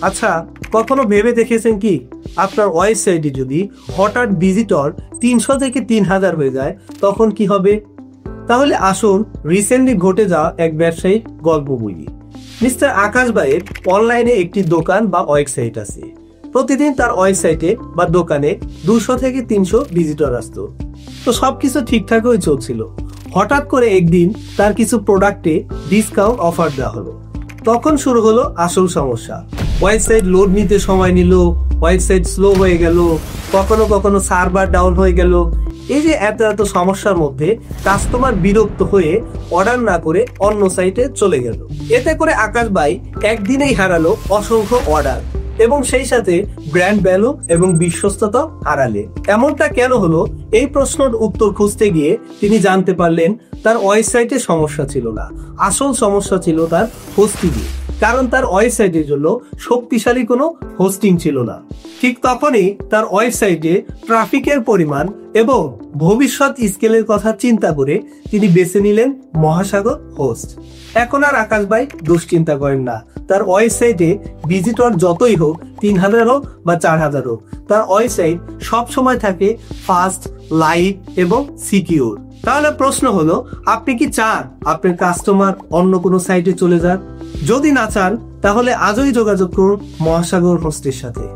আচ্ছা, কখনো ভেবে দেখেছেন কি আপনার ওয়েবসাইটে যদি হঠাৎ ভিজিটর 300 থেকে 3000 হয়ে যায় তখন কি হবে? তাহলে আসুন রিসেন্টলি ঘটে যাওয়া এক ব্যবসায়িক গল্প বলি। মিস্টার আকাশ ভাইয়ের অনলাইনে একটি দোকান বা ওয়েবসাইট আছে। প্রতিদিন তার ওয়েবসাইটে বা দোকানে 200 থেকে 300 ভিজিটর আসতো। তো সবকিছু ঠিকঠাকই চলছিল। হঠাৎ করে একদিন তার কিছু প্রোডাক্টে ডিসকাউন্ট অফার দেওয়া হলো। তখন শুরু হলো আসল সমস্যা। ওয়েবসাইট লোড নিতে সময় নিল, ওয়েবসাইট স্লো হয়ে গেল, কখনো কখনো সার্ভার ডাউন হয়ে গেল। এই যে এত এত সমস্যার মধ্যে কাস্টমার বিরক্ত হয়ে অর্ডার না করে অন্য সাইটে চলে গেল। এতে করে আকাশ ভাই একদিনেই হারালো অসংখ্য অর্ডার এবং সেই সাথে ব্র্যান্ড ভ্যালু এবং বিশ্বস্ততা হারালে। এমনটা কেন হলো? এই প্রশ্নের উত্তর খুঁজতে গিয়ে তিনি জানতে পারলেন তার ওয়েবসাইটে সমস্যা ছিল না, আসল সমস্যা ছিল তার হোস্টিংয়ে। কারণ তার ওয়েবসাইটের জন্য শক্তিশালী কোনো হোস্টিং ছিল না। ঠিক তখনই তার ওয়েবসাইটে ট্রাফিকের পরিমাণ এবং ভবিষ্যৎ স্কেলের কথা চিন্তা করে তিনি বেছে নিলেন মহাসাগর হোস্ট। এখন আর আকাশ ভাই দুশ্চিন্তা করেন না। তার ওয়েবসাইটে ভিজিটর যতই হোক, 3000 হোক বা 4000 হোক, তার ওয়েবসাইট সবসময় থাকে ফাস্ট, লাইট এবং সিকিউর। তাহলে প্রশ্ন হলো, আপনি কি চান আপনার কাস্টমার অন্য কোনো সাইটে চলে যান? যদি না চান তাহলে আজই যোগাযোগ করুন মহাসাগর হোস্টের সাথে।